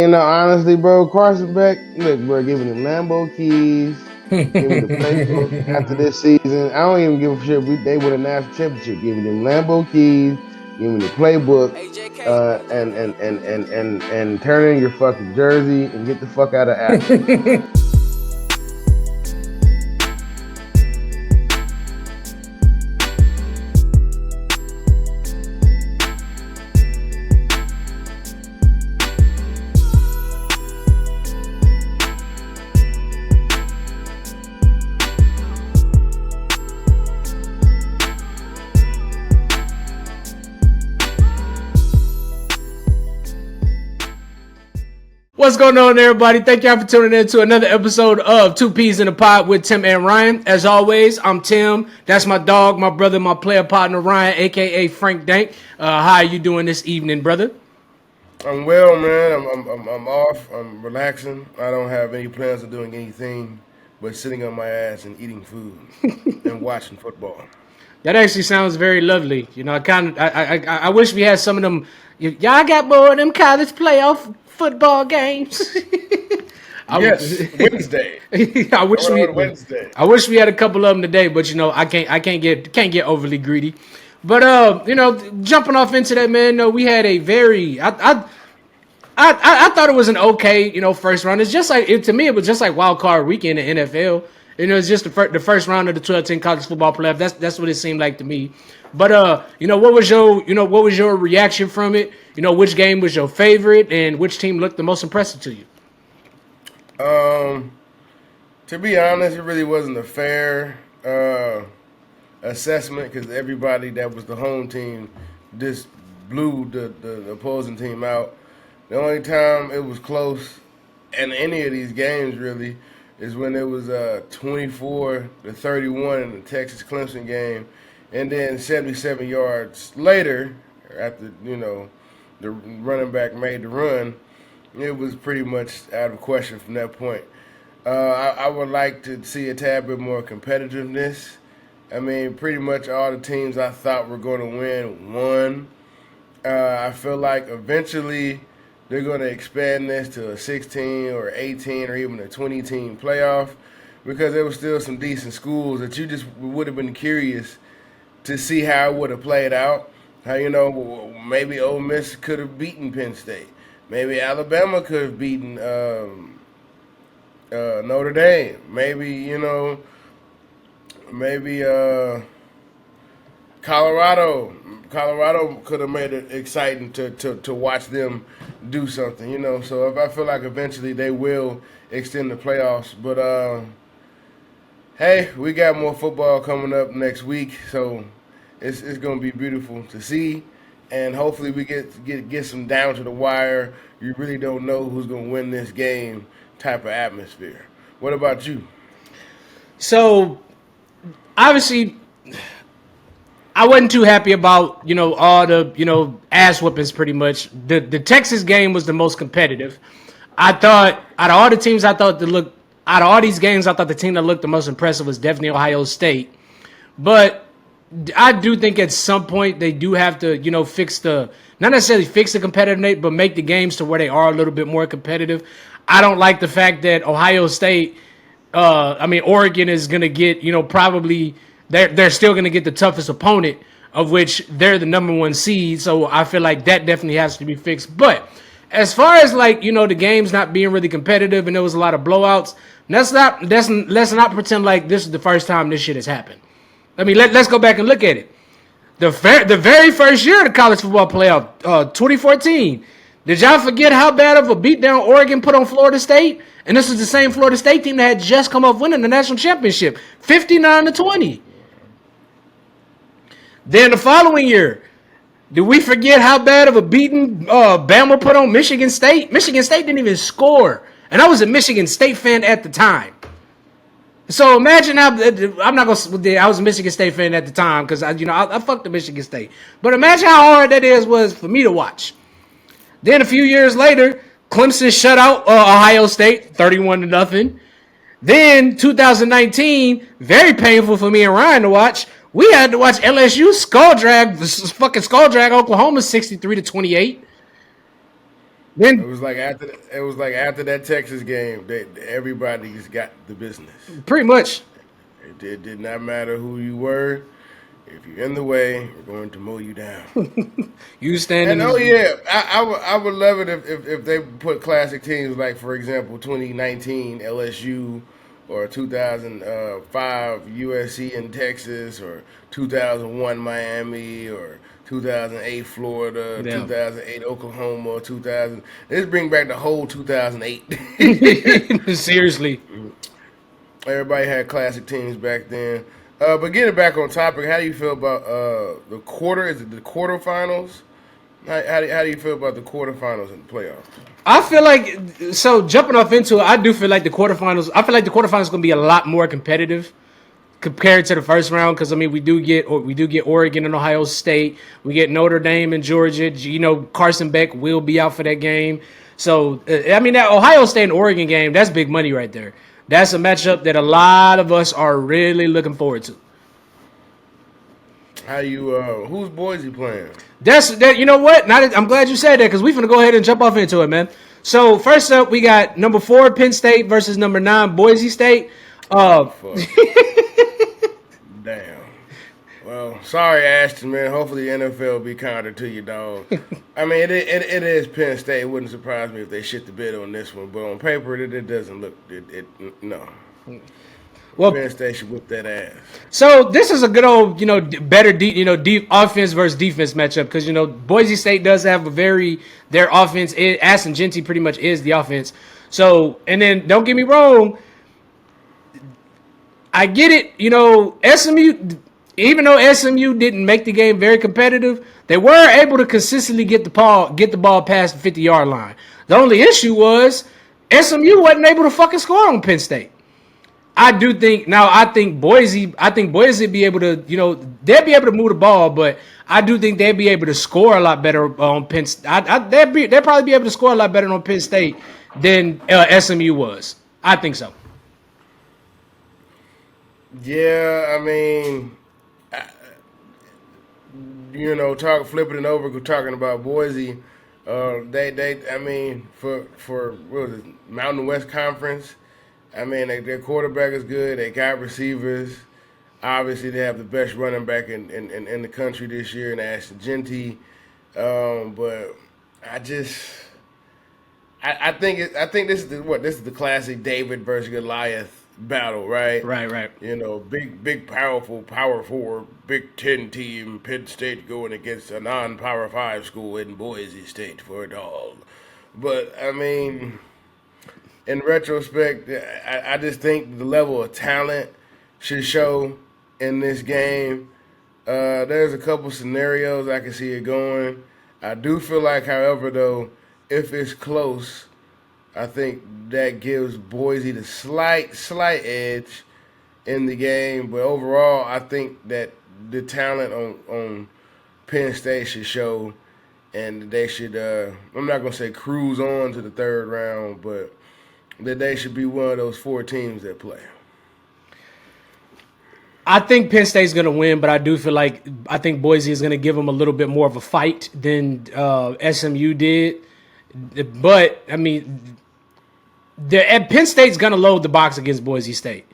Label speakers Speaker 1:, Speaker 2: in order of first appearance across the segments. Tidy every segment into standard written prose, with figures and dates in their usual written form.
Speaker 1: Honestly, bro, Carson Beck, look, bro, give me the Lambo keys, give me the playbook after this season. I don't even give a shit if they win a national championship. Give me them Lambo keys, give me the playbook, and turn in your fucking jersey and get the fuck out of Akron.
Speaker 2: What's going on, everybody? Thank y'all for tuning in to another episode of Two Peas in a Pod with Tim and Ryan. As always, I'm Tim. That's my dog, my brother, my player partner, Ryan, a.k.a. Frank Dank. How are you doing this evening, brother?
Speaker 1: I'm well, man. I'm off. I'm relaxing. I don't have any plans of doing anything but sitting on my ass and eating food and watching football.
Speaker 2: That actually sounds very lovely. You know, I wish we had some of them. Y'all got more of them college playoff football games.
Speaker 1: Yes, Wednesday.
Speaker 2: I wish we had a couple of them today, but I can't get overly greedy. But jumping off into that, man. No, we had a very I thought it was an okay first round. It's just like to me it was just like wild card weekend in the NFL. It's just the first round of the 12-team college football playoff. That's what it seemed like to me. But what was your reaction from it? Which game was your favorite, and which team looked the most impressive to you?
Speaker 1: To be honest, it really wasn't a fair assessment because everybody that was the home team just blew the opposing team out. The only time it was close in any of these games really is when it was 24-31 in the Texas Clemson game, and then 77 yards later, after the running back made the run, it was pretty much out of question from that point. I would like to see a tad bit more competitiveness. I mean, pretty much all the teams I thought were going to win won. I feel like eventually they're going to expand this to a 16 or 18 or even a 20-team playoff because there was still some decent schools that you just would have been curious to see how it would have played out. How, maybe Ole Miss could have beaten Penn State. Maybe Alabama could have beaten Notre Dame. Maybe Colorado could have made it exciting to watch them do something, So if I feel like eventually they will extend the playoffs, but hey, we got more football coming up next week, so it's gonna be beautiful to see, and hopefully we get some down to the wire. You really don't know who's gonna win this game type of atmosphere. What about you?
Speaker 2: So obviously, I wasn't too happy about all the ass whoopings. Pretty much, the Texas game was the most competitive. I thought out of all the teams, out of all these games, I thought the team that looked the most impressive was definitely Ohio State. But I do think at some point they do have to not necessarily fix the competitive, but make the games to where they are a little bit more competitive. I don't like the fact that Ohio State, Oregon is going to get probably. They're still going to get the toughest opponent, of which they're the number one seed. So I feel like that definitely has to be fixed. But as far as the games not being really competitive and there was a lot of blowouts, let's not pretend like this is the first time this shit has happened. I mean, let's go back and look at it. The very first year of the college football playoff, 2014. Did y'all forget how bad of a beatdown Oregon put on Florida State? And this was the same Florida State team that had just come off winning the national championship, 59-20. Then the following year, did we forget how bad of a beating Bama put on Michigan State? Michigan State didn't even score, and I was a Michigan State fan at the time. So imagine how I was a Michigan State fan at the time because I fucked the Michigan State. But imagine how hard was for me to watch. Then a few years later, Clemson shut out Ohio State 31-0. Then 2019, very painful for me and Ryan to watch. We had to watch LSU skull drag Oklahoma 63-28.
Speaker 1: It
Speaker 2: Then
Speaker 1: was like after that Texas game, everybody's got the business.
Speaker 2: pretty much,
Speaker 1: It did not matter who you were. If you're in the way, we're going to mow you down.
Speaker 2: you stand in
Speaker 1: And oh
Speaker 2: this.
Speaker 1: yeah, I would love it if they put classic teams like, for example, 2019 LSU or 2005 USC in Texas or 2001 Miami or 2008 Florida,
Speaker 2: Yeah.
Speaker 1: 2008 Oklahoma, 2000. Let's bring back the whole 2008.
Speaker 2: Seriously.
Speaker 1: Everybody had classic teams back then. But getting back on topic, how do you feel about the quarter? Is it the quarterfinals? How do you feel about the quarterfinals and the playoffs?
Speaker 2: I feel like so jumping off into it, I do feel like the quarterfinals. I feel like the quarterfinals going to be a lot more competitive compared to the first round because I mean we do get Oregon and Ohio State, we get Notre Dame and Georgia. You know Carson Beck will be out for that game. So I mean that Ohio State and Oregon game, that's big money right there. That's a matchup that a lot of us are really looking forward to.
Speaker 1: How you who's Boise playing?
Speaker 2: That's that. You know what? I'm glad you said that because we're gonna go ahead and jump off into it, man. So first up, we got number 4 Penn State versus number 9 Boise State.
Speaker 1: Oh
Speaker 2: Uh,
Speaker 1: fuck. Damn. Well, sorry, Ashton, man. Hopefully the NFL will be kinder to you, dog. I mean, it is Penn State. It wouldn't surprise me if they shit the bed on this one, but on paper, it doesn't look. No.
Speaker 2: well,
Speaker 1: Penn State should whip that ass.
Speaker 2: so this is a good old, better deep, deep offense versus defense matchup because Boise State does have a very their offense. Aston Genty pretty much is the offense. So and then don't get me wrong, I get it. SMU, even though SMU didn't make the game very competitive, they were able to consistently get the ball past the 50-yard line. The only issue was SMU wasn't able to fucking score on Penn State. I do think now. I think Boise be able to, they'll be able to move the ball, but I do think they'll be able to score a lot better on Penn. They'll probably be able to score a lot better on Penn State than SMU was. I think so.
Speaker 1: Yeah, I mean, flipping it over, talking about Boise. I mean, for what was it, Mountain West Conference. I mean, their quarterback is good. They got receivers. Obviously, they have the best running back in the country this year in Ashton Genty. But I think this is the classic David versus Goliath battle, right?
Speaker 2: Right.
Speaker 1: Big powerful Power Four, Big Ten team, Penn State going against a non-Power Five school in Boise State for it all. But I mean, in retrospect, I just think the level of talent should show in this game. There's a couple scenarios I can see it going. I do feel like, however, though, if it's close, I think that gives Boise the slight edge in the game. But overall, I think that the talent on Penn State should show, and they should. I'm not gonna say cruise on to the third round, but that they should be one of those 4 teams that play.
Speaker 2: I think Penn State's going to win, but I think Boise is going to give them a little bit more of a fight than SMU did. But I mean, Penn State's going to load the box against Boise State.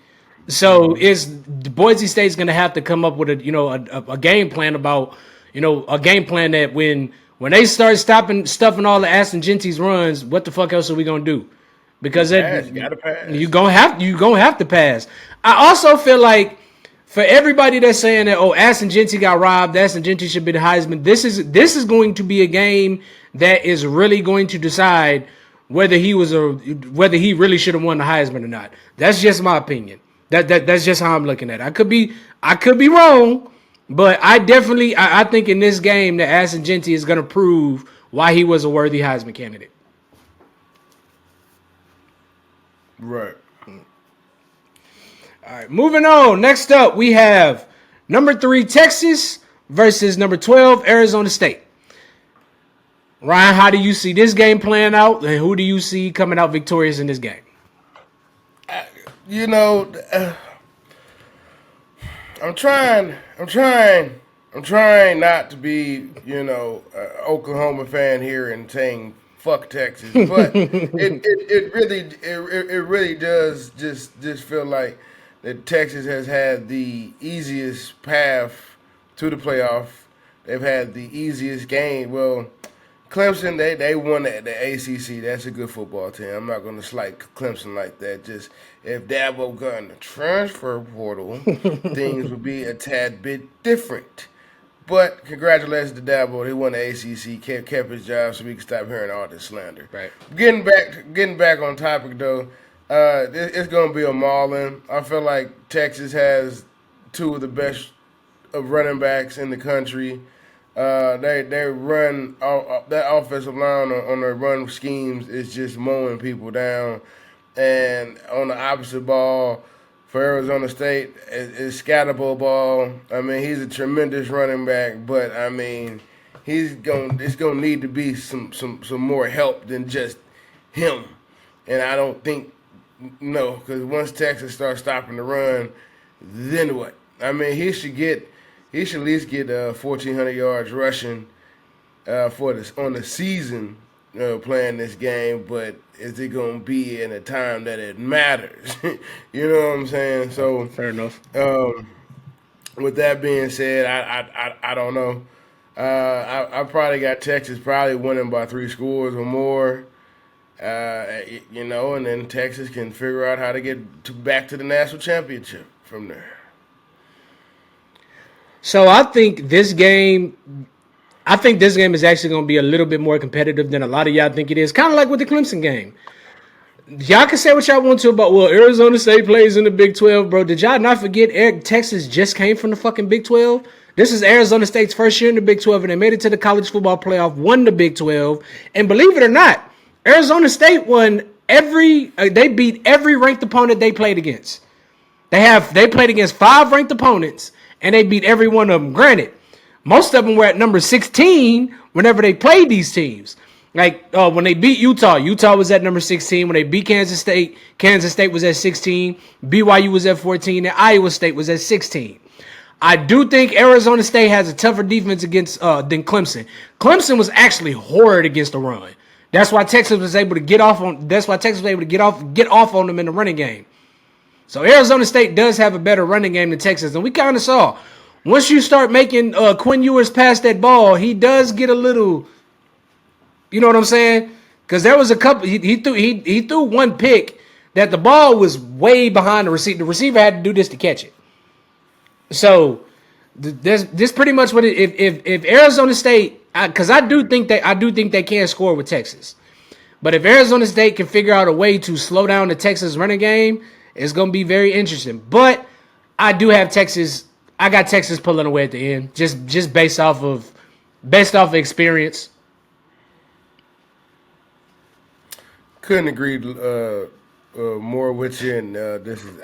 Speaker 2: So is Boise State's going to have to come up with a game plan about a game plan that when they start stuffing all the Aston Genty's runs, what the fuck else are we going to do? Because
Speaker 1: You gotta pass.
Speaker 2: you're gonna have to pass. I also feel like for everybody that's saying that Aston Genty got robbed, Aston Genty should be the Heisman. This is going to be a game that is really going to decide whether he really should have won the Heisman or not. That's just my opinion. That's just how I'm looking at it. I could be wrong, but I think in this game that Aston Genty is going to prove why he was a worthy Heisman candidate.
Speaker 1: Right.
Speaker 2: All right, moving on. Next up, we have number 3 Texas versus number 12 Arizona State. Ryan, how do you see this game playing out, and who do you see coming out victorious in this game?
Speaker 1: I'm trying not to be, an Oklahoma fan here and saying fuck Texas. But it really does just feel like that Texas has had the easiest path to the playoff. They've had the easiest game. Well, Clemson, they won the ACC. That's a good football team. I'm not going to slight Clemson like that. Just if Dabo got in the transfer portal, things would be a tad bit different. But congratulations to Dabo. He won the ACC, kept his job, so we can stop hearing all this slander.
Speaker 2: Right.
Speaker 1: Getting back on topic though, it's going to be a mauling. I feel like Texas has two of the best of running backs in the country. They run that offensive line on their run schemes is just mowing people down, and on the opposite ball for Arizona State is Scatterbo ball. I mean, he's a tremendous running back, but I mean, it's gonna need to be some more help than just him, and I don't think no, because once Texas starts stopping the run, then what? I mean, he should at least get 1,400 yards rushing for this on the season playing this game. But is it going to be in a time that it matters? You know what I'm saying? So
Speaker 2: Fair enough.
Speaker 1: With that being said, I don't know. I probably got Texas probably winning by 3 scores or more. And then Texas can figure out how to get back to the national championship from there.
Speaker 2: So I think this game is actually going to be a little bit more competitive than a lot of y'all think it is. Kind of like with the Clemson game. Y'all can say what y'all want to about, well, Arizona State plays in the Big 12, bro. Did y'all not forget Texas just came from the fucking Big 12? This is Arizona State's first year in the Big 12, and they made it to the college football playoff, won the Big 12. And believe it or not, Arizona State they beat every ranked opponent they played against. They played against 5 ranked opponents, and they beat every one of them. Granted, most of them were at number 16 whenever they played these teams. Like when they beat Utah was at number 16. When they beat Kansas State was at 16. BYU was at 14, and Iowa State was at 16. I do think Arizona State has a tougher defense against than Clemson. Clemson was actually horrid against the run. That's why Texas was able to get off on them in the running game. So Arizona State does have a better running game than Texas, and we kind of saw once you start making Quinn Ewers pass that ball, he does get a little, you know what I'm saying? Because there was a couple, he threw one pick that the ball was way behind the receiver. The receiver had to do this to catch it. So this pretty much what if Arizona State, because I do think they can score with Texas, but if Arizona State can figure out a way to slow down the Texas running game, it's going to be very interesting. But I do have Texas. I got Texas pulling away at the end, just based off of experience.
Speaker 1: Couldn't agree more with you. And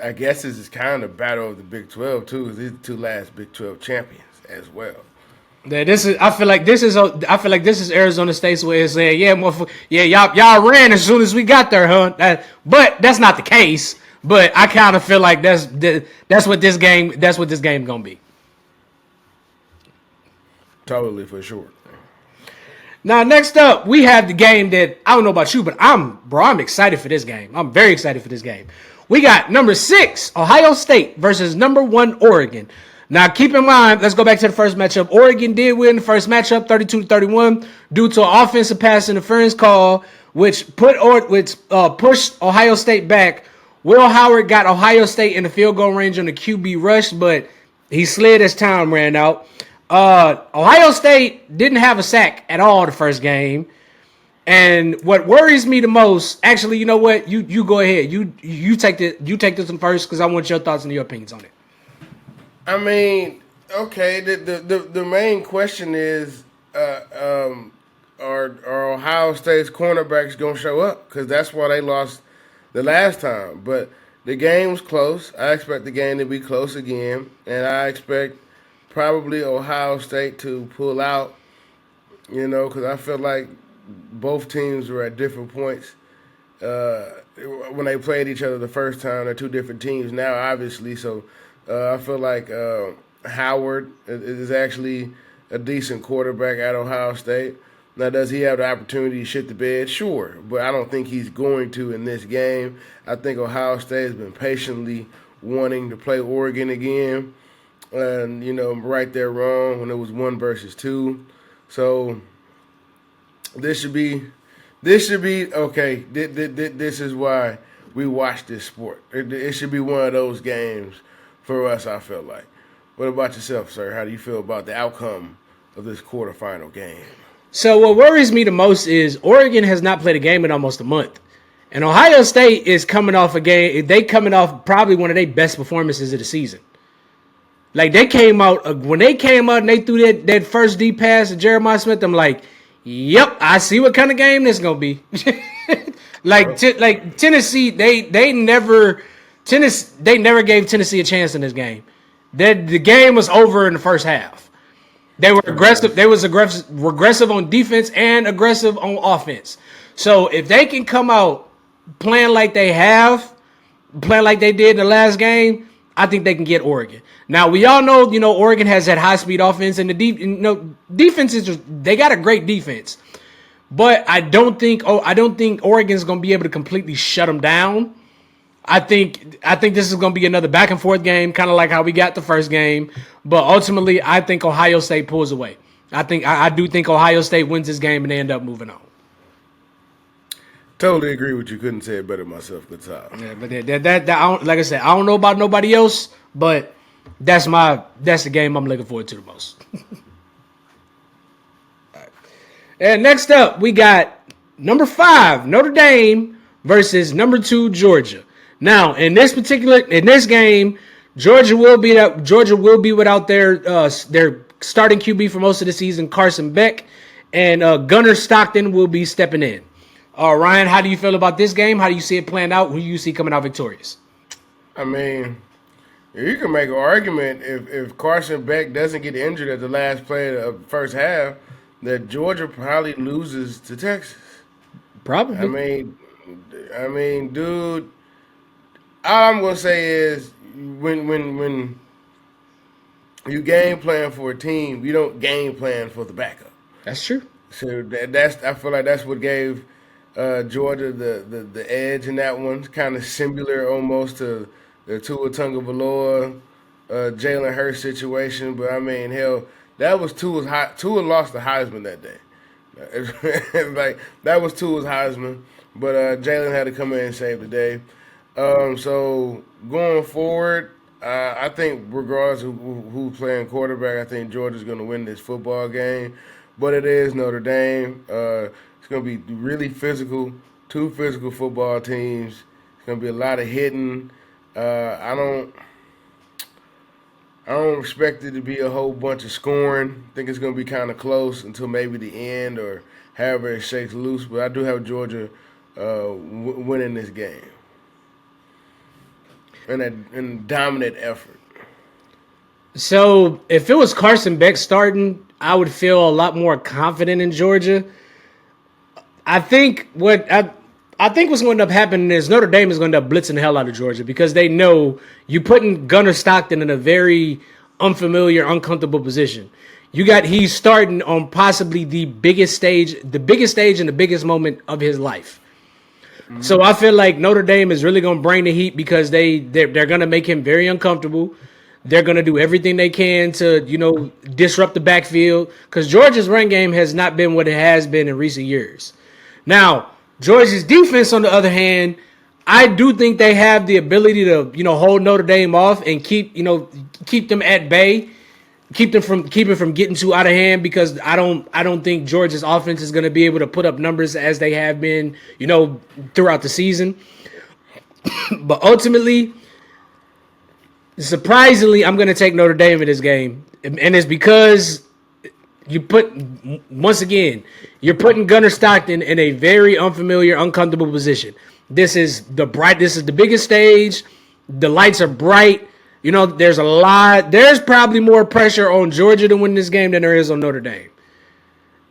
Speaker 1: I guess this is kind of battle of the Big 12 too. Because these are the 2 last Big 12 champions as well.
Speaker 2: I feel like this is Arizona State's way of saying, y'all ran as soon as we got there, huh? But that's not the case. But I kind of feel like that's what this game gonna be.
Speaker 1: Totally, for sure.
Speaker 2: Now, next up, we have the game that I don't know about you, but I'm excited for this game. I'm very excited for this game. We got number 6 Ohio State versus number 1 Oregon. Now, keep in mind, let's go back to the first matchup. Oregon did win the first matchup, 32-31, due to an offensive pass interference call, which pushed Ohio State back. Will Howard got Ohio State in the field goal range on the QB rush, but he slid as time ran out. Ohio State didn't have a sack at all the first game. And what worries me the most, actually, you know what? You go ahead. You take this one first because I want your thoughts and your opinions on it.
Speaker 1: I mean, okay. The main question is, are Ohio State's cornerbacks gonna show up? Because that's why they lost the last time. But the game was close. I expect the game to be close again, and I expect probably Ohio State to pull out. Because I feel like both teams were at different points when they played each other the first time. They're 2 different teams now, obviously. So I feel like Howard is actually a decent quarterback at Ohio State. Now, does he have the opportunity to shit the bed? Sure, but I don't think he's going to in this game. I think Ohio State has been patiently wanting to play Oregon again, and right there wrong when it was 1-2. So this should be okay. This is why we watch this sport. It should be one of those games for us. I feel like. What about yourself, sir? How do you feel about the outcome of this quarterfinal game?
Speaker 2: So what worries me the most is Oregon has not played a game in almost a month. And Ohio State is coming off a game. They coming off probably one of their best performances of the season. Like they came out when they came out and they threw that first deep pass to Jeremiah Smith. I'm like, yep, I see what kind of game this gonna be. like Tennessee, they never gave Tennessee a chance in this game. The game was over in the first half. They were aggressive. They was aggressive on defense and aggressive on offense. So if they can come out playing like they did in the last game, I think they can get Oregon. Now we all know, Oregon has that high speed offense and the defense is they got a great defense, but I don't think Oregon's going to be able to completely shut them down. I think this is going to be another back and forth game, kind of like how we got the first game. But ultimately, I think Ohio State pulls away. I do think Ohio State wins this game and they end up moving on.
Speaker 1: Totally agree with you. Couldn't say it better myself. Good time.
Speaker 2: Yeah, but that like I said, I don't know about nobody else, but that's the game I'm looking forward to the most. Right. And next up, we got number 5 Notre Dame versus number 2 Georgia. Now, in this game, Georgia will be without their starting QB for most of the season, Carson Beck, and Gunnar Stockton will be stepping in. Ryan, how do you feel about this game? How do you see it playing out? Who do you see coming out victorious?
Speaker 1: I mean, you can make an argument if Carson Beck doesn't get injured at the last play of the first half, that Georgia probably loses to Texas.
Speaker 2: Probably.
Speaker 1: I mean, dude, all I'm gonna say is when you game plan for a team, you don't game plan for the backup.
Speaker 2: That's true.
Speaker 1: So I feel like that's what gave Georgia the edge in that one. Kind of similar almost to the Tua Tagovailoa, Jalen Hurts situation. But I mean, hell, that was Tua lost the Heisman that day. Like that was Tua's Heisman, but Jalen had to come in and save the day. So going forward, I think regardless of who's playing quarterback, I think Georgia's going to win this football game. But it is Notre Dame. It's going to be really physical, 2 physical football teams. It's going to be a lot of hitting. I don't expect it to be a whole bunch of scoring. I think it's going to be kind of close until maybe the end or however it shakes loose. But I do have Georgia winning this game in a dominant effort.
Speaker 2: So if it was Carson Beck starting, I would feel a lot more confident in Georgia. I think what's going to end up happening is Notre Dame is going to end up blitzing the hell out of Georgia because they know you're putting Gunnar Stockton in a very unfamiliar, uncomfortable position. He's starting on possibly the biggest stage and the biggest moment of his life. Mm-hmm. So I feel like Notre Dame is really going to bring the heat because they're going to make him very uncomfortable. They're going to do everything they can to, disrupt the backfield because Georgia's run game has not been what it has been in recent years. Now, Georgia's defense, on the other hand, I do think they have the ability to, hold Notre Dame off and keep them at bay, keep it from getting too out of hand because I don't think Georgia's offense is going to be able to put up numbers as they have been, throughout the season. But ultimately, surprisingly, I'm going to take Notre Dame in this game. And it's because you're putting Gunnar Stockton in a very unfamiliar, uncomfortable position. This is the biggest stage. The lights are bright. There's probably more pressure on Georgia to win this game than there is on Notre Dame.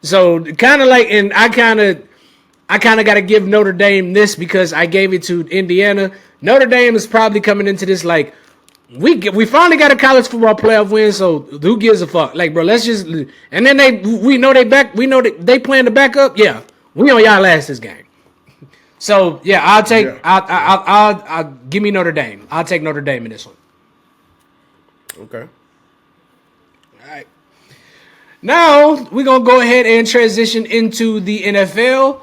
Speaker 2: So kind of like, and I kind of got to give Notre Dame this because I gave it to Indiana. Notre Dame is probably coming into this like, we finally got a college football playoff win, so who gives a fuck? Like, bro, let's just and then we know they plan to back up. Yeah, we on y'all last this game. So yeah, I'll give me Notre Dame. I'll take Notre Dame in this one.
Speaker 1: Okay.
Speaker 2: All right. Now we're gonna go ahead and transition into the NFL.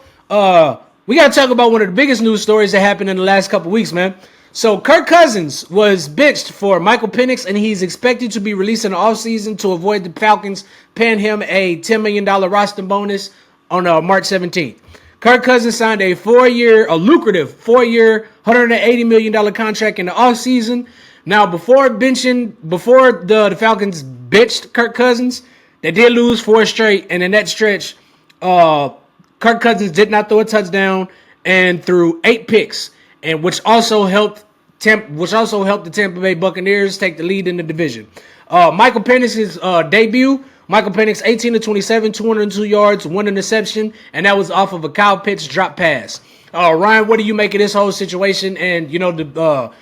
Speaker 2: We gotta talk about one of the biggest news stories that happened in the last couple weeks, man. So Kirk Cousins was benched for Michael Penix, and he's expected to be released in the offseason to avoid the Falcons paying him a $10 million roster bonus on March 17th. Kirk Cousins signed a lucrative 4-year, $180 million contract in the offseason. Now, before the Falcons benched Kirk Cousins, they did lose 4 straight, and in that stretch, Kirk Cousins did not throw a touchdown and threw 8 picks, and which also helped the Tampa Bay Buccaneers take the lead in the division. Michael Penix's debut. Michael Penix, 18 to 27, 202 yards, 1 interception, and that was off of a Kyle Pitts drop pass. Ryan, what do you make of this whole situation? And the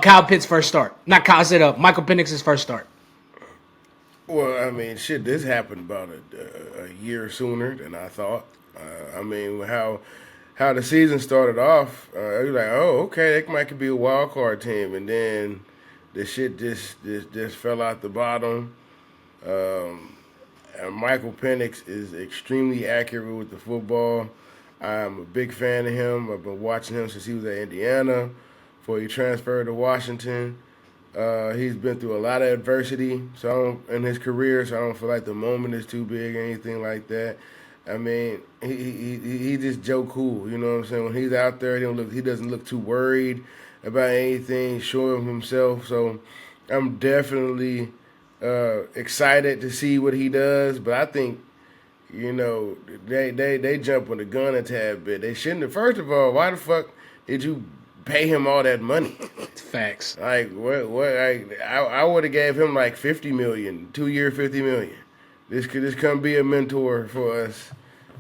Speaker 2: Kyle Pitts' first start, not Kyle. I said Michael Penix's first start.
Speaker 1: Well, I mean, shit, this happened about a year sooner than I thought. I mean, how the season started off, you're like, oh, okay, that might be a wild card team, and then the shit just fell out the bottom. And Michael Penix is extremely accurate with the football. I'm a big fan of him. I've been watching him since he was at Indiana before he transferred to Washington. He's been through a lot of adversity in his career, so I don't feel like the moment is too big or anything like that. I mean, he just Joe Cool, you know what I'm saying? When he's out there, he doesn't look too worried about anything, showing himself. So I'm definitely excited to see what he does, but I think they jump on the gun a tad bit. They shouldn't have. First of all, why the fuck did you pay him all that money?
Speaker 2: Facts.
Speaker 1: Like what? I would have gave him like $50 million, 2-year, $50 million. This come be a mentor for us,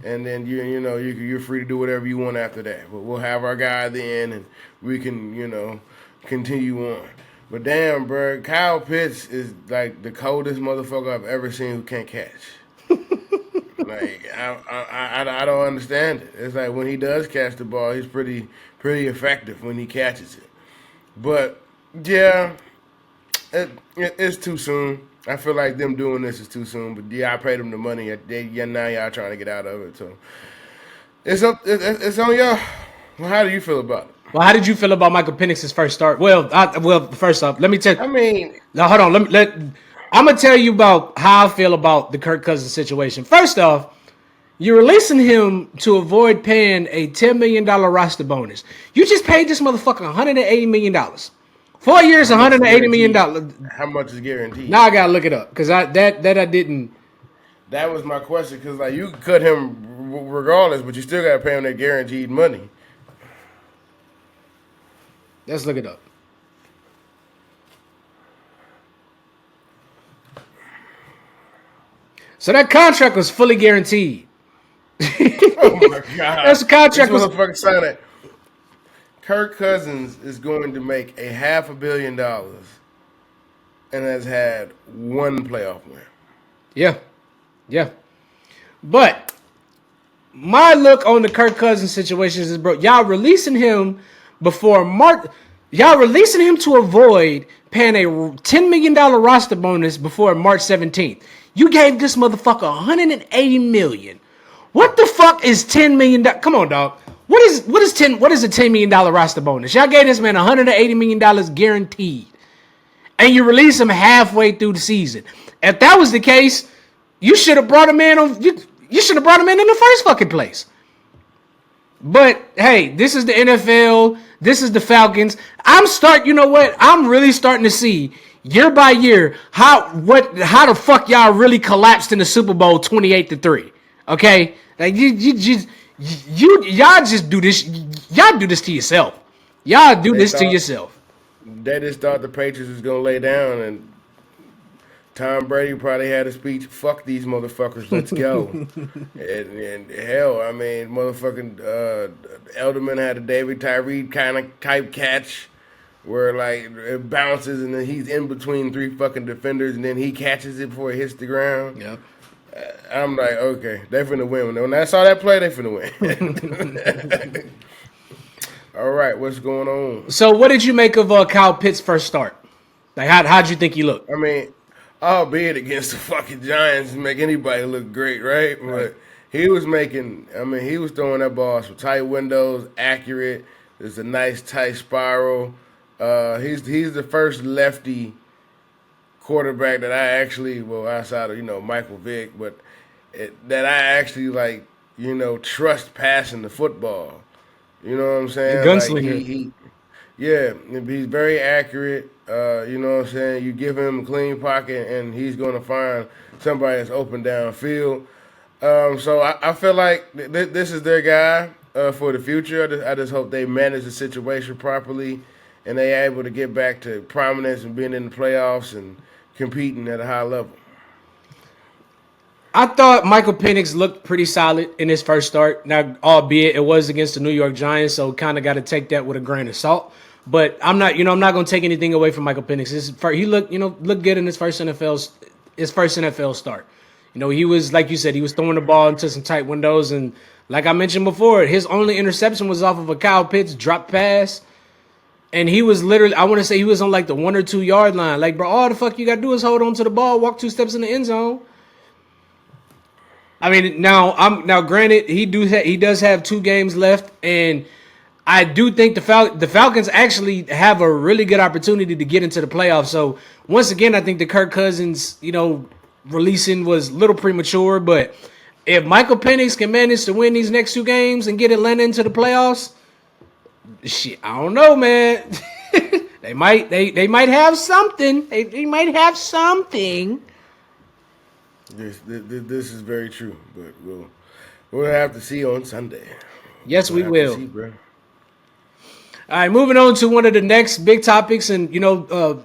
Speaker 1: and then you're free to do whatever you want after that. But we'll have our guy then, and we can continue on. But damn, bro, Kyle Pitts is like the coldest motherfucker I've ever seen who can't catch. Like I don't understand it. It's like when he does catch the ball, he's pretty effective when he catches it. But yeah, it's too soon. I feel like them doing this is too soon. But yeah, I paid them the money. Now y'all trying to get out of it. So it's on y'all. Well, how do you feel about it?
Speaker 2: Well, how did you feel about Michael Penix's first start? Well, first off, let me tell you.
Speaker 1: I mean,
Speaker 2: now hold on. I'm gonna tell you about how I feel about the Kirk Cousins situation. First off, you're releasing him to avoid paying a $10 million roster bonus. You just paid this motherfucker $180 million. 4 years, $180 million.
Speaker 1: How much is guaranteed?
Speaker 2: Now I gotta look it up because I didn't.
Speaker 1: That was my question because like you cut him regardless, but you still gotta pay him that guaranteed money.
Speaker 2: Let's look it up. So that contract was fully guaranteed.
Speaker 1: Oh my god!
Speaker 2: That's the contract.
Speaker 1: This motherfucker signed it. Kirk Cousins is going to make $500 million and has had 1 playoff win.
Speaker 2: Yeah. But my look on the Kirk Cousins situation is, bro, y'all releasing him before March. Y'all releasing him to avoid paying a $10 million roster bonus before March 17th. You gave this motherfucker $180 million. What the fuck is $10 million? Come on, dog. What is a $10 million roster bonus? Y'all gave this man $180 million guaranteed, and you release him halfway through the season. If that was the case, you should have brought him in you should have brought him in the first fucking place. But hey, this is the NFL. This is the Falcons. You know what? I'm really starting to see year by year how the fuck y'all really collapsed in the Super Bowl 28-3. Okay, like y'all just do this. Y'all do this to yourself. Y'all do this to yourself.
Speaker 1: They just thought the Patriots was gonna lay down, and Tom Brady probably had a speech. Fuck these motherfuckers. Let's go. and hell, I mean, motherfucking Elderman had a David Tyree kind of type catch. where like it bounces and then he's in between three fucking defenders and then he catches it before it hits the ground.
Speaker 2: Yep.
Speaker 1: I'm like, okay, they finna win. When I saw that play, they finna win. All right, what's going on?
Speaker 2: So, what did you make of Kyle Pitts' first start? Like, how'd you think he looked?
Speaker 1: I mean, albeit against the fucking Giants, make anybody look great, right? But he was making. I mean, he was throwing that ball some tight windows, accurate. There's a nice tight spiral. He's the first lefty quarterback that I actually, well, outside of Michael Vick, but that I actually like trust passing the football. You know what I'm saying?
Speaker 2: Gunslinger.
Speaker 1: Like yeah, he's very accurate. You know what I'm saying? You give him a clean pocket, and he's going to find somebody that's open downfield. So I feel like this is their guy for the future. I just hope they manage the situation properly, and they able to get back to prominence and being in the playoffs and competing at a high level.
Speaker 2: I thought Michael Penix looked pretty solid in his first start. Now, albeit it was against the New York Giants, so kind of got to take that with a grain of salt. But I'm not going to take anything away from Michael Penix. He looked good in his first NFL start. He was, like you said, he was throwing the ball into some tight windows, and like I mentioned before, his only interception was off of a Kyle Pitts drop pass. And he was literally, I want to say he was on like the 1 or 2 yard line. Like, bro, all the fuck you got to do is hold on to the ball, walk 2 steps in the end zone. I mean, now granted, he does have 2 games left, and I do think the Falcons actually have a really good opportunity to get into the playoffs. So once again, I think the Kirk Cousins, releasing was a little premature, but if Michael Penix can manage to win these next 2 games and get Atlanta into the playoffs, shit, I don't know, man. They might have something. They might have something.
Speaker 1: This is very true, but we'll have to see on Sunday.
Speaker 2: Yes, we will.
Speaker 1: See, bro.
Speaker 2: All right, moving on to one of the next big topics and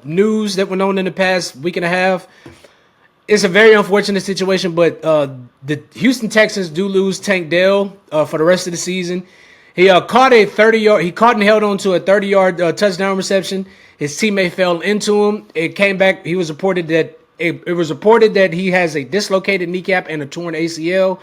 Speaker 2: news that went on in the past week and a half. It's a very unfortunate situation, but the Houston Texans do lose Tank Dell for the rest of the season. He caught a 30-yard. He caught and held on to a 30-yard touchdown reception. His teammate fell into him. It came back. It was reported that he has a dislocated kneecap and a torn ACL,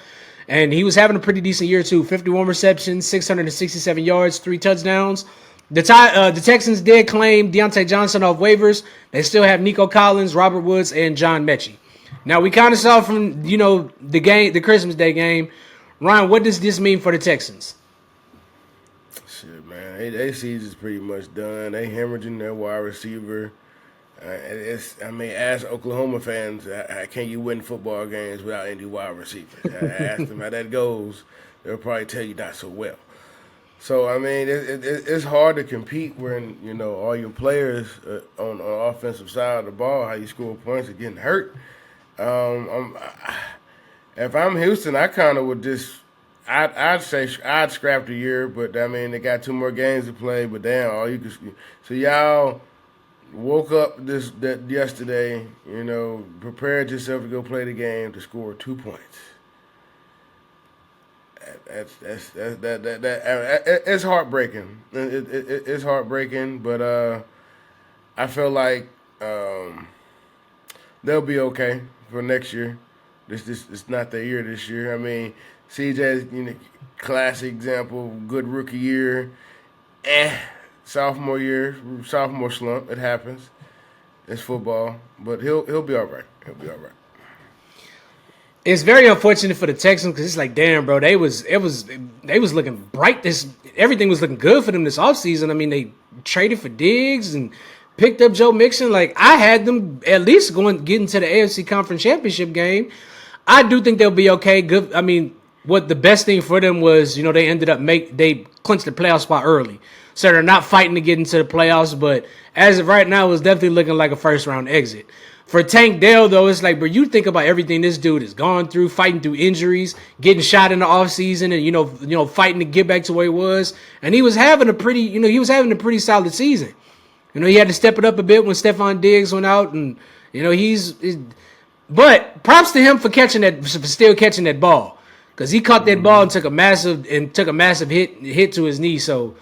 Speaker 2: and he was having a pretty decent year too. 51 receptions, 667 yards, 3 touchdowns. The Texans did claim Deontay Johnson off waivers. They still have Nico Collins, Robert Woods, and John Mechie. Now we kind of saw from the Christmas Day game. Ryan, what does this mean for the Texans?
Speaker 1: Shit, man, their season's pretty much done. They hemorrhaging their wide receiver. As Oklahoma fans, can you win football games without any wide receivers? I asked them how that goes. They'll probably tell you not so well. So, I mean, it's hard to compete when, all your players on the offensive side of the ball, how you score points, are getting hurt. If I'm Houston, I kind of would just I'd say I'd scrap the year, but I mean they got 2 more games to play. But damn, all you can so y'all woke up yesterday, prepared yourself to go play the game to score 2 points. It's heartbreaking. It's heartbreaking, but I feel like they'll be okay for next year. It's not their year this year. I mean, CJ's classic example, good rookie year, sophomore slump. It happens. It's football, but he'll be all right. He'll be all right.
Speaker 2: It's very unfortunate for the Texans because it's like, damn, bro, they was looking bright. Everything was looking good for them this offseason. I mean, they traded for Diggs and picked up Joe Mixon. Like, I had them at least getting to the AFC Conference Championship game. I do think they'll be okay. Good. I mean, what the best thing for them was, they ended up they clinched the playoff spot early. So they're not fighting to get into the playoffs, but as of right now, it's definitely looking like a first-round exit. For Tank Dell, though, it's like, bro, you think about everything this dude has gone through, fighting through injuries, getting shot in the offseason, and, fighting to get back to where he was. And he was having a pretty solid season. He had to step it up a bit when Stephon Diggs went out, and, but props to him for still catching that ball. Because he caught that ball and took a massive hit to his knee. So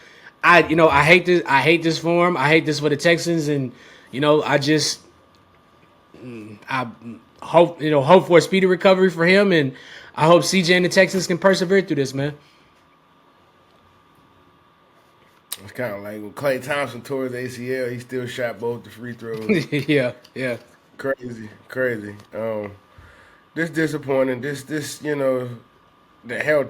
Speaker 2: I hate this. I hate this for him. I hate this for the Texans, and I hope for a speedy recovery for him, and I hope CJ and the Texans can persevere through this, man.
Speaker 1: It's kind of like when Klay Thompson tore his ACL, he still shot both the free throws.
Speaker 2: Yeah.
Speaker 1: Crazy. This disappointing. This the hell,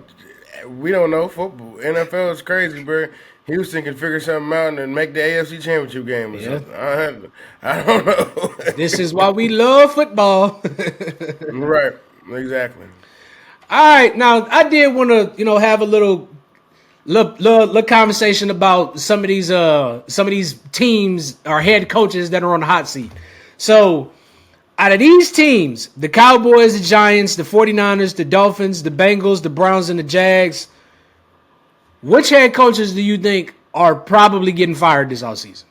Speaker 1: we don't know football. NFL is crazy, bro. Houston can figure something out and make the AFC Championship game or something. I don't know.
Speaker 2: This is why we love football.
Speaker 1: Right. Exactly.
Speaker 2: All right, now I did want to have a little conversation about some of these teams or head coaches that are on the hot seat. So, out of these teams, the Cowboys, the Giants, the 49ers, the Dolphins, the Bengals, the Browns, and the Jags, which head coaches do you think are probably getting fired this offseason?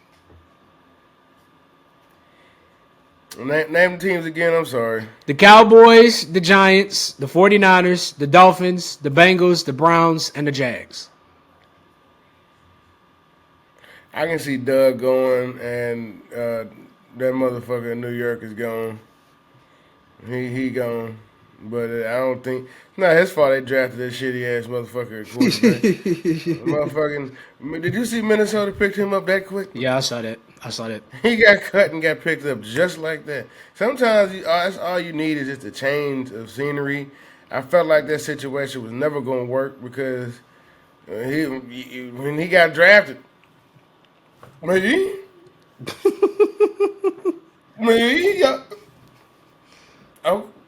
Speaker 1: Name the teams again, I'm sorry.
Speaker 2: The Cowboys, the Giants, the 49ers, the Dolphins, the Bengals, the Browns, and the Jags.
Speaker 1: I can see Doug going, and that motherfucker in New York is gone. He gone. But I don't think it's not his fault they drafted that shitty ass motherfucker at quarterback. Motherfucking, did you see Minnesota picked him up that quick?
Speaker 2: Yeah, I saw that.
Speaker 1: He got cut and got picked up just like that. Sometimes that's all you need is just a change of scenery. I felt like that situation was never going to work because when he got drafted, me,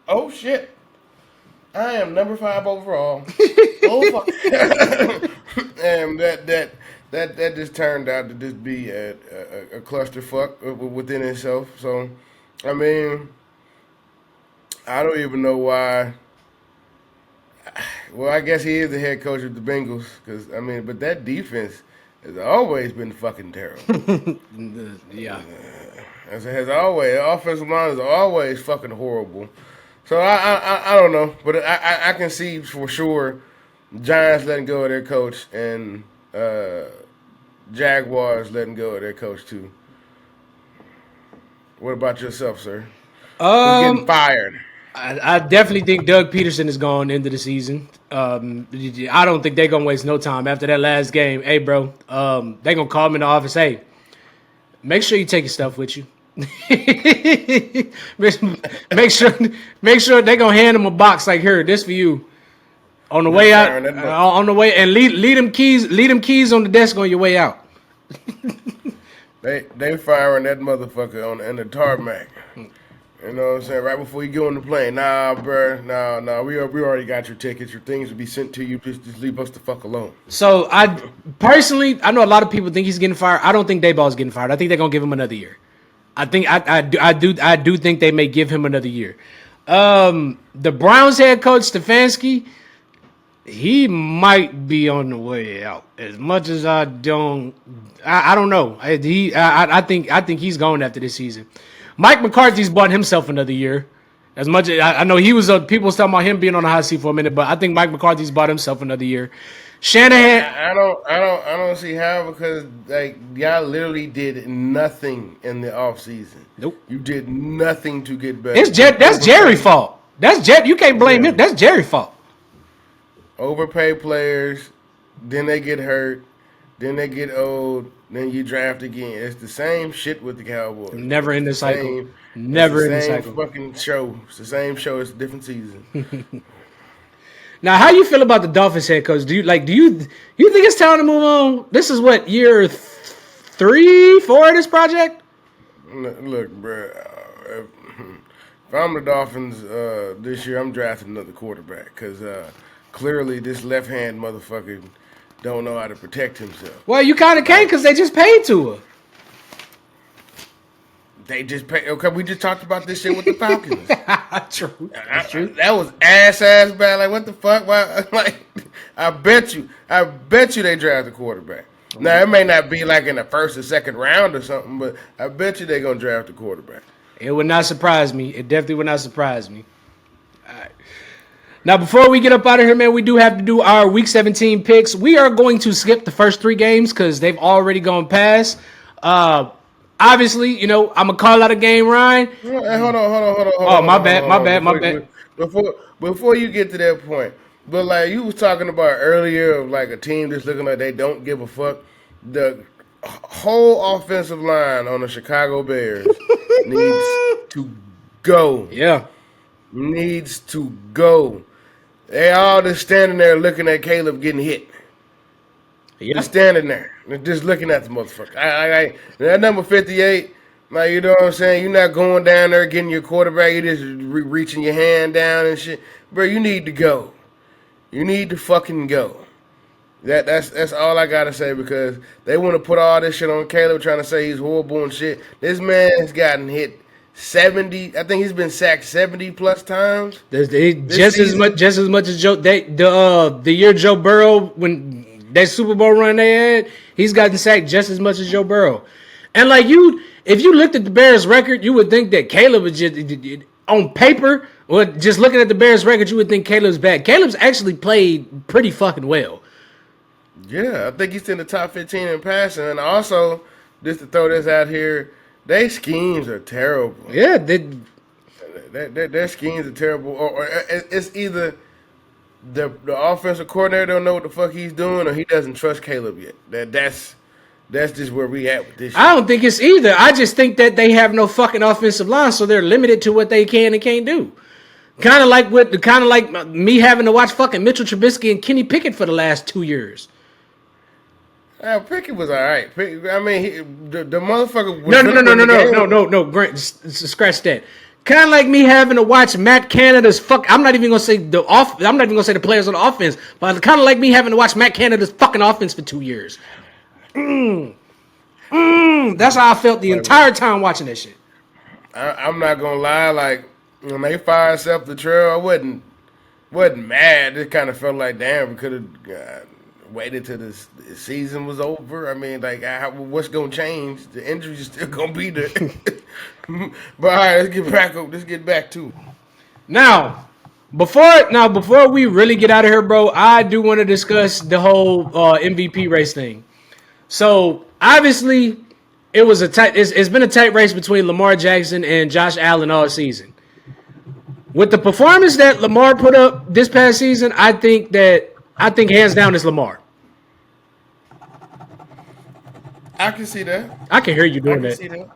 Speaker 1: oh shit. I am number 5 overall. Oh fuck! And that just turned out to just be a clusterfuck within itself. So, I mean, I don't even know why. Well, I guess he is the head coach of the Bengals, but that defense has always been fucking terrible.
Speaker 2: Yeah.
Speaker 1: As it has always, the offensive line is always fucking horrible. So I don't know, but I can see for sure Giants letting go of their coach and Jaguars letting go of their coach too. What about yourself, sir? Who's getting fired?
Speaker 2: I definitely think Doug Peterson is gone into the season. I don't think they're gonna waste no time after that last game. Hey, bro, they gonna call him in the office. Hey, make sure you take your stuff with you. make sure they gonna hand him a box like, here, this for you. On the way out, on the way, and leave them keys on the desk on your way out.
Speaker 1: They firing that motherfucker in the tarmac. You know what I'm saying? Right before you go on the plane. Nah, bro. Nah. We already got your tickets. Your things will be sent to you. Just leave us the fuck alone.
Speaker 2: So I know a lot of people think he's getting fired. I don't think Dayball's getting fired. I think they're gonna give him another year. I do think they may give him another year. The Browns head coach Stefanski, he might be on the way out. As much as I don't know. I think he's going after this season. Mike McCarthy's bought himself another year. As much as I know he was people was talking about him being on the hot seat for a minute, but I think Mike McCarthy's bought himself another year. Shanahan,
Speaker 1: I don't see how, because like y'all literally did nothing in the offseason.
Speaker 2: Nope.
Speaker 1: You did nothing to get better.
Speaker 2: That's Jerry's fault. You can't blame him. That's Jerry's fault.
Speaker 1: Overpay players, then they get hurt, then they get old, then you draft again. It's the same shit with the Cowboys.
Speaker 2: Never in the cycle.
Speaker 1: Same fucking show. It's the same show. It's a different season.
Speaker 2: Now, how you feel about the Dolphins head coach? Do you think it's time to move on? This is what, year 3, 4 of this project?
Speaker 1: Look, bro. If I'm the Dolphins this year, I'm drafting another quarterback because clearly this left-hand motherfucker don't know how to protect himself.
Speaker 2: Well, you kind of can't because they just paid to her.
Speaker 1: They just pay. Okay, we just talked about this shit with the Falcons.
Speaker 2: True.
Speaker 1: That was ass bad. Like, what the fuck? Why? Like, I bet you they draft a quarterback. Now, it may not be like in the first or second round or something, but I bet you they're gonna draft a quarterback.
Speaker 2: It would not surprise me. It definitely would not surprise me. All right. Now, before we get up out of here, man, we do have to do our Week 17 picks. We are going to skip the first 3 games because they've already gone past. Obviously, I'm going to call out a game, Ryan.
Speaker 1: Hey, hold on,
Speaker 2: Oh, my bad, my bad, my bad.
Speaker 1: Before you get to that point, but like you was talking about earlier of like a team that's looking like they don't give a fuck. The whole offensive line on the Chicago Bears needs to go.
Speaker 2: Yeah.
Speaker 1: Needs to go. They all just standing there looking at Caleb getting hit.
Speaker 2: Yeah.
Speaker 1: Just standing there, just looking at the motherfucker. That number 58. Like, you know what I'm saying? You're not going down there getting your quarterback. You're just reaching your hand down and shit. Bro, you need to go. You need to fucking go. That's all I gotta say because they want to put all this shit on Caleb, trying to say he's horrible and shit. This man has gotten hit 70. I think he's been sacked 70 plus times.
Speaker 2: Just as much as Joe. The year Joe Burrow when that Super Bowl run they had, he's gotten sacked just as much as Joe Burrow. And like if you looked at the Bears record, you would think that Caleb was just on paper, or just looking at the Bears record, you would think Caleb's bad. Caleb's actually played pretty fucking well.
Speaker 1: Yeah, I think he's in the top 15 in passing. And also, just to throw this out here, their schemes are terrible.
Speaker 2: Yeah,
Speaker 1: their schemes are terrible. Or it's either the offensive coordinator don't know what the fuck he's doing, or he doesn't trust Caleb yet. That's just where we at with this shit.
Speaker 2: I don't think it's either. I just think that they have no fucking offensive line, so they're limited to what they can and can't do. Kind of like me having to watch fucking Mitchell Trubisky and Kenny Pickett for the last 2 years.
Speaker 1: Pickett was all right. I mean, the motherfucker.
Speaker 2: No. Grant, scratch that. Kind of like me having to watch Matt Canada's fuck. I'm not even gonna say I'm not even gonna say the players on the offense, but kind of like me having to watch Matt Canada's fucking offense for 2 years. That's how I felt the entire time watching that shit.
Speaker 1: I'm not gonna lie. Like when they fired Seth the Trail, I wasn't mad. It kind of felt like damn, we could have waited till the season was over. I mean, like, what's gonna change? The injuries are still gonna be there. But all right, let's get back to it.
Speaker 2: Now, before we really get out of here, bro, I do want to discuss the whole MVP race thing. So obviously, it's been a tight race between Lamar Jackson and Josh Allen all season. With the performance that Lamar put up this past season, I think hands down it's Lamar.
Speaker 1: I can see that.
Speaker 2: I can hear you doing that.
Speaker 1: See that.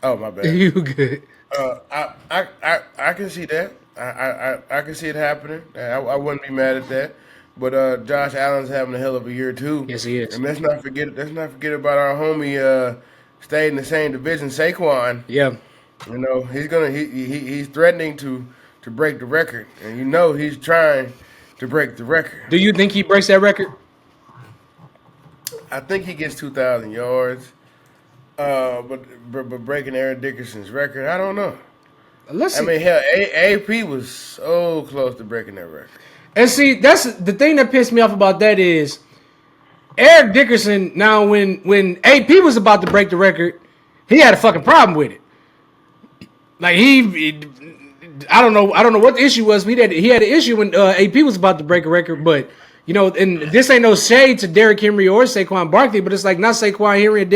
Speaker 1: Oh, my bad.
Speaker 2: You good?
Speaker 1: I can see that. I can see it happening. I wouldn't be mad at that. But Josh Allen's having a hell of a year too.
Speaker 2: Yes, he is.
Speaker 1: And let's not forget about our homie stayed in the same division, Saquon.
Speaker 2: Yeah.
Speaker 1: You know, he's threatening to break the record. And you know he's trying to break the record.
Speaker 2: Do you think he breaks that record?
Speaker 1: I think he gets 2,000 yards. But breaking Aaron Dickerson's record, I don't know.
Speaker 2: Listen.
Speaker 1: I mean, hell, AP was so close to breaking that record.
Speaker 2: And see, that's the thing that pissed me off about that is Eric Dickerson. Now, when AP was about to break the record, he had a fucking problem with it. Like I don't know what the issue was. But he had an issue when AP was about to break a record, but. You know, and this ain't no shade to Derrick Henry or Saquon Barkley, but it's like not Saquon Henry and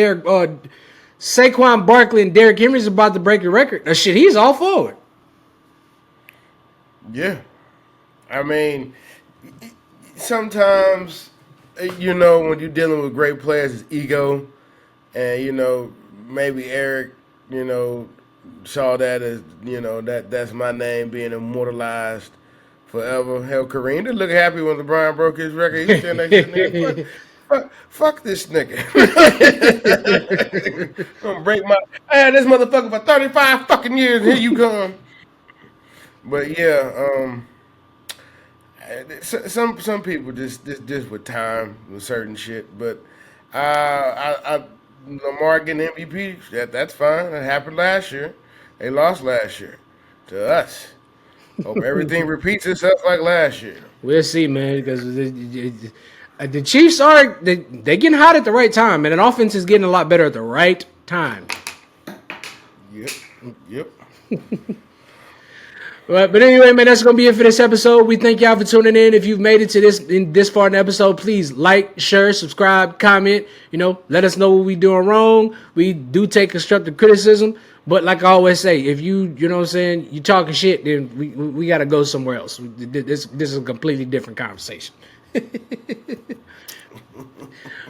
Speaker 2: Saquon Barkley and Derrick Henry's about to break the record. That shit, he's all for it.
Speaker 1: Yeah. I mean, sometimes, you know, when you're dealing with great players, it's ego. And, you know, maybe Eric, you know, saw that as, you know, that's my name being immortalized forever. Hell, Kareem didn't look happy when LeBron broke his record. He's still like, fuck this nigga. Gonna break I had this motherfucker for 35 fucking years, and here you come. But yeah, some people just with time with certain shit. But Lamar getting MVP, that's fine. That happened last year. They lost last year to us. Hope everything repeats itself like last year.
Speaker 2: We'll see, man, because the Chiefs they getting hot at the right time, and an offense is getting a lot better at the right time.
Speaker 1: Yep.
Speaker 2: But anyway, man, that's gonna be it for this episode. We thank y'all for tuning in. If you've made it to this far in the episode, please like, share, subscribe, comment. Let us know what we doing wrong. We do take constructive criticism, but like I always say, if you know what I'm saying, you talking shit, then we gotta go somewhere else. This is a completely different conversation.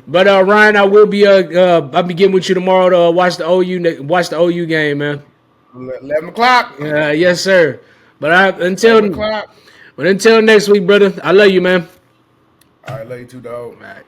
Speaker 2: But Ryan, I will be I'll be getting with you tomorrow to watch the OU game, man.
Speaker 1: 11 o'clock.
Speaker 2: Yes, sir. But
Speaker 1: 11 o'clock.
Speaker 2: until next week, brother. I love you, man.
Speaker 1: All right, love you too, dog.
Speaker 2: All right.